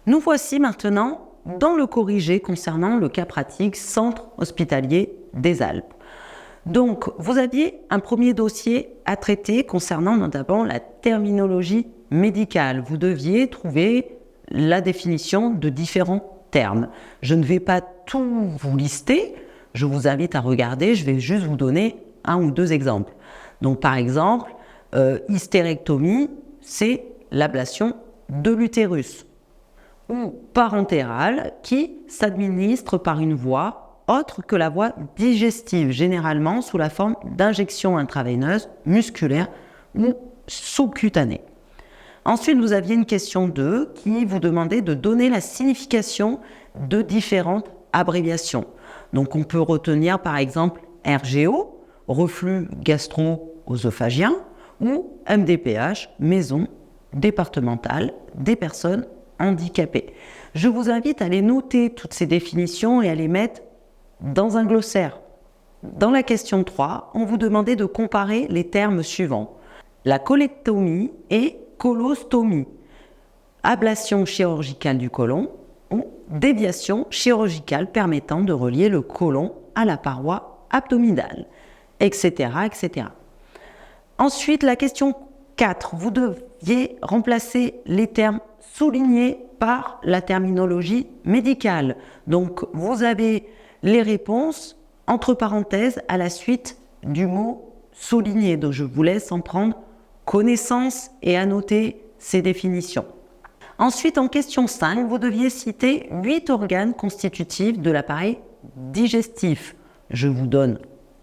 Nous voici maintenant dans le corrigé concernant le cas pratique Centre hospitalier des Alpes. Donc, vous aviez un premier dossier à traiter concernant notamment la terminologie médicale. Vous deviez trouver la définition de différents termes. Je ne vais pas tout vous lister, je vous invite à regarder, je vais juste vous donner un ou deux exemples. Donc, par exemple, hystérectomie, c'est l'ablation de l'utérus. Ou parentérale, qui s'administre par une voie autre que la voie digestive, généralement sous la forme d'injections intraveineuses, musculaires ou sous-cutanées. Ensuite, vous aviez une question 2 qui vous demandait de donner la signification de différentes abréviations. Donc, on peut retenir par exemple RGO, reflux gastro-œsophagien, ou MDPH, maison départementale des personnes handicapées. Je vous invite à les noter toutes ces définitions et à les mettre dans un glossaire. Dans la question 3, on vous demandait de comparer les termes suivants. La colectomie et colostomie, ablation chirurgicale du côlon ou déviation chirurgicale permettant de relier le côlon à la paroi abdominale, etc., etc. Ensuite, la question 4, vous deviez remplacer les termes soulignés par la terminologie médicale. Donc, vous avez les réponses entre parenthèses à la suite du mot souligné. Donc, je vous laisse en prendre connaissance et annoter ces définitions. Ensuite, en question 5, vous deviez citer 8 organes constitutifs de l'appareil digestif. Je vous donne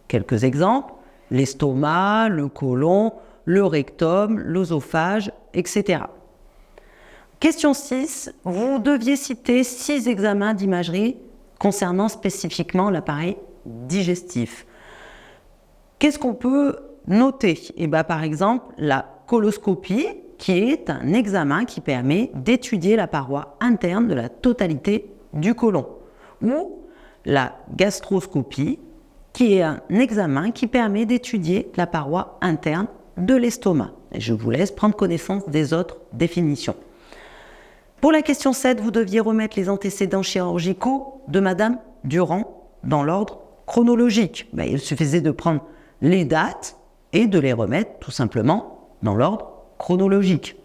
quelques exemples. L'estomac, le côlon, le rectum, l'œsophage, etc. Question 6, vous deviez citer 6 examens d'imagerie concernant spécifiquement l'appareil digestif. Qu'est-ce qu'on peut noter ? Par exemple, la coloscopie, qui est un examen qui permet d'étudier la paroi interne de la totalité du côlon, ou la gastroscopie, qui est un examen qui permet d'étudier la paroi interne de l'estomac. Et je vous laisse prendre connaissance des autres définitions. Pour la question 7, vous deviez remettre les antécédents chirurgicaux de Madame Durand dans l'ordre chronologique. Il suffisait de prendre les dates et de les remettre tout simplement dans l'ordre chronologique.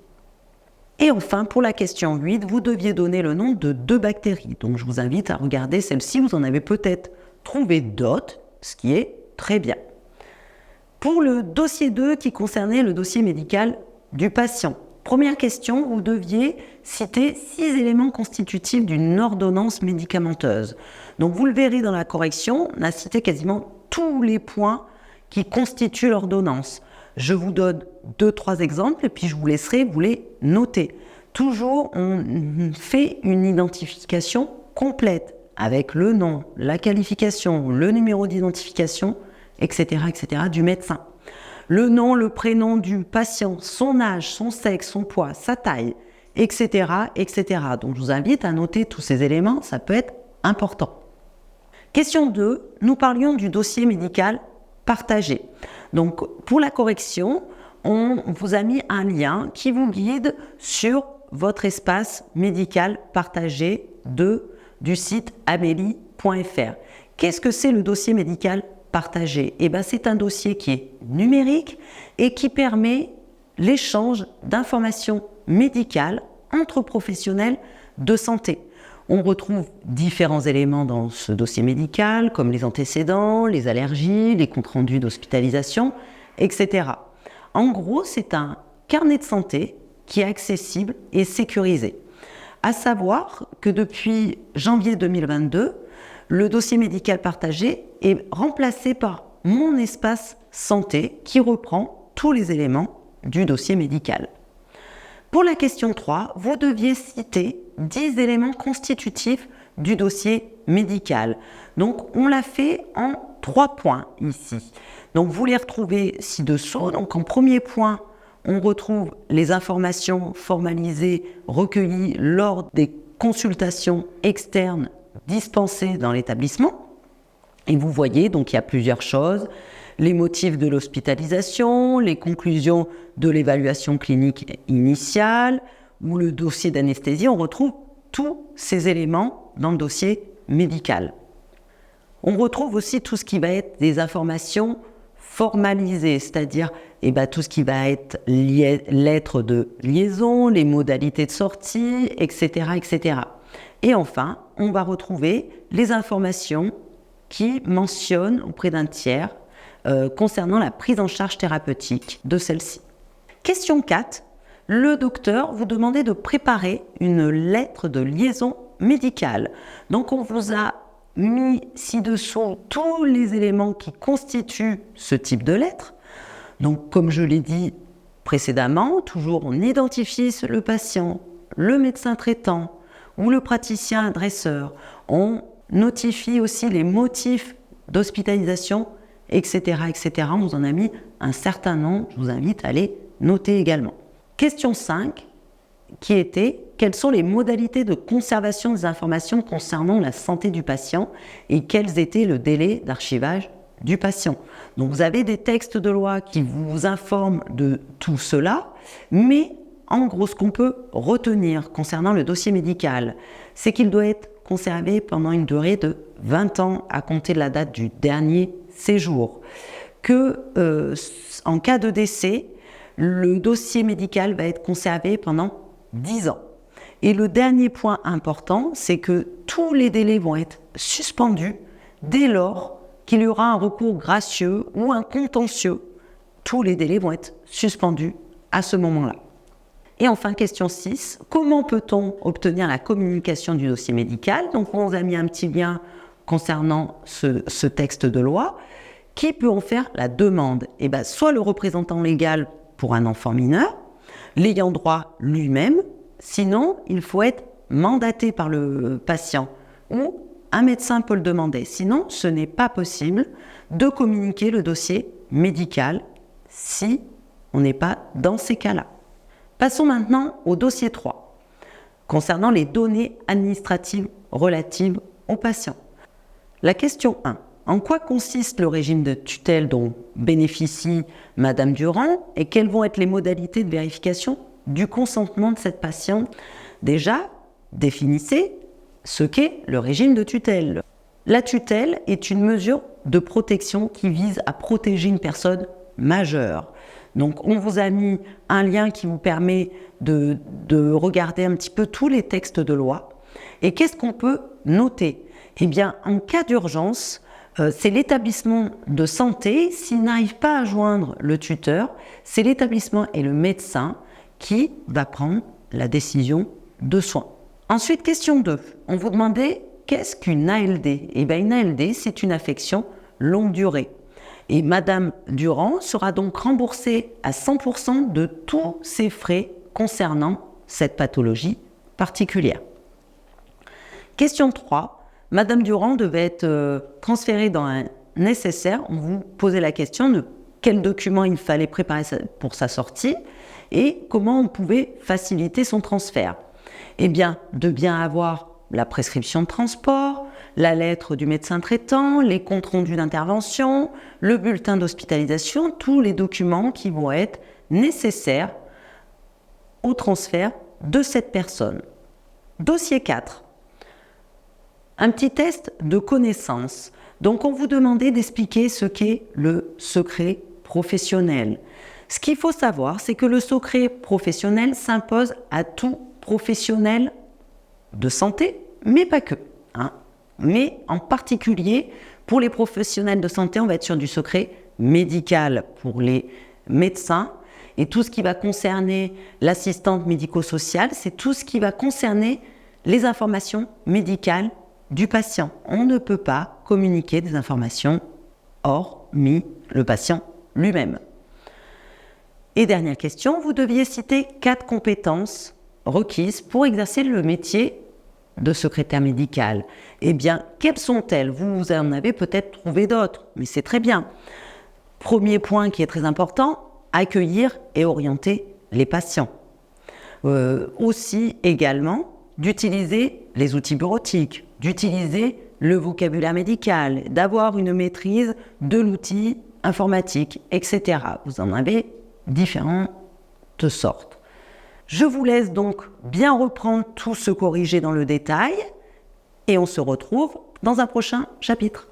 Et enfin, pour la question 8, vous deviez donner le nom de 2 bactéries. Donc je vous invite à regarder celle-ci, vous en avez peut-être trouvé d'autres, ce qui est très bien. Pour le dossier 2 qui concernait le dossier médical du patient, première question, vous deviez citer 6 éléments constitutifs d'une ordonnance médicamenteuse. Donc vous le verrez dans la correction, on a cité quasiment tous les points qui constituent l'ordonnance. Je vous donne 2-3 exemples et puis je vous laisserai vous les noter. Toujours, on fait une identification complète avec le nom, la qualification, le numéro d'identification, etc., etc., du médecin. Le nom, le prénom du patient, son âge, son sexe, son poids, sa taille, etc., etc. Donc, je vous invite à noter tous ces éléments, ça peut être important. Question 2, nous parlions du dossier médical partagé. Donc, pour la correction, on vous a mis un lien qui vous guide sur votre espace médical partagé du site amélie.fr. Qu'est-ce que c'est le dossier médical partagé ? C'est un dossier qui est numérique et qui permet l'échange d'informations médicales entre professionnels de santé. On retrouve différents éléments dans ce dossier médical, comme les antécédents, les allergies, les comptes rendus d'hospitalisation, etc. En gros, c'est un carnet de santé qui est accessible et sécurisé. À savoir que depuis janvier 2022, le dossier médical partagé est remplacé par Mon espace santé qui reprend tous les éléments du dossier médical. Pour la question 3, vous deviez citer 10 éléments constitutifs du dossier médical. Donc, on l'a fait en 3 points ici. Donc, vous les retrouvez ci-dessous. Donc, en premier point, on retrouve les informations formalisées recueillies lors des consultations externes dispensées dans l'établissement. Et vous voyez, donc il y a plusieurs choses. Les motifs de l'hospitalisation, les conclusions de l'évaluation clinique initiale ou le dossier d'anesthésie, on retrouve tous ces éléments dans le dossier médical. On retrouve aussi tout ce qui va être des informations formalisées, c'est-à-dire tout ce qui va être lettres de liaison, les modalités de sortie, etc., etc. Et enfin, on va retrouver les informations qui mentionnent auprès d'un tiers concernant la prise en charge thérapeutique de celle-ci. Question 4. Le docteur vous demandait de préparer une lettre de liaison médicale. Donc on vous a mis ci-dessous tous les éléments qui constituent ce type de lettre. Donc comme je l'ai dit précédemment, toujours on identifie le patient, le médecin traitant ou le praticien adresseur. On notifie aussi les motifs d'hospitalisation, etc., etc. On vous en a mis un certain nombre, je vous invite à les noter également. Question 5, qui était « Quelles sont les modalités de conservation des informations concernant la santé du patient et quels étaient le délai d'archivage du patient ?» Donc vous avez des textes de loi qui vous informent de tout cela, mais en gros ce qu'on peut retenir concernant le dossier médical, c'est qu'il doit être conservé pendant une durée de 20 ans à compter de la date du dernier séjour, que en cas de décès, le dossier médical va être conservé pendant 10 ans. Et le dernier point important, c'est que tous les délais vont être suspendus dès lors qu'il y aura un recours gracieux ou un contentieux. Tous les délais vont être suspendus à ce moment-là. Et enfin, question 6, comment peut-on obtenir la communication du dossier médical ? Donc, on vous a mis un petit lien concernant ce texte de loi. Qui peut en faire la demande ? Soit le représentant légal pour un enfant mineur, l'ayant droit lui-même, sinon il faut être mandaté par le patient ou un médecin peut le demander. Sinon, ce n'est pas possible de communiquer le dossier médical si on n'est pas dans ces cas-là. Passons maintenant au dossier 3, concernant les données administratives relatives au patient. La question 1. En quoi consiste le régime de tutelle dont bénéficie Madame Durand et quelles vont être les modalités de vérification du consentement de cette patiente ? Déjà, définissez ce qu'est le régime de tutelle. La tutelle est une mesure de protection qui vise à protéger une personne majeure. Donc, on vous a mis un lien qui vous permet de regarder un petit peu tous les textes de loi. Et qu'est-ce qu'on peut noter ? En cas d'urgence, c'est l'établissement de santé, s'il n'arrive pas à joindre le tuteur, c'est l'établissement et le médecin qui va prendre la décision de soins. Ensuite, question 2. On vous demandait qu'est-ce qu'une ALD ? Une ALD, c'est une affection longue durée. Et Madame Durand sera donc remboursée à 100% de tous ses frais concernant cette pathologie particulière. Question 3. Madame Durand devait être transférée dans un nécessaire. On vous posait la question de quels documents il fallait préparer pour sa sortie et comment on pouvait faciliter son transfert. De bien avoir la prescription de transport, la lettre du médecin traitant, les comptes rendus d'intervention, le bulletin d'hospitalisation, tous les documents qui vont être nécessaires au transfert de cette personne. Dossier 4. Un petit test de connaissance. Donc, on vous demandait d'expliquer ce qu'est le secret professionnel. Ce qu'il faut savoir, c'est que le secret professionnel s'impose à tout professionnel de santé, mais pas que. Mais en particulier, pour les professionnels de santé, on va être sur du secret médical pour les médecins. Et tout ce qui va concerner l'assistante médico-sociale, c'est tout ce qui va concerner les informations médicales du patient. On ne peut pas communiquer des informations hormis le patient lui-même. Et dernière question, vous deviez citer 4 compétences requises pour exercer le métier de secrétaire médical. Quelles sont-elles ? Vous en avez peut-être trouvé d'autres, mais c'est très bien. Premier point qui est très important, accueillir et orienter les patients. Aussi également d'utiliser les outils bureautiques, d'utiliser le vocabulaire médical, d'avoir une maîtrise de l'outil informatique, etc. Vous en avez différentes sortes. Je vous laisse donc bien reprendre tout ce corrigé dans le détail et on se retrouve dans un prochain chapitre.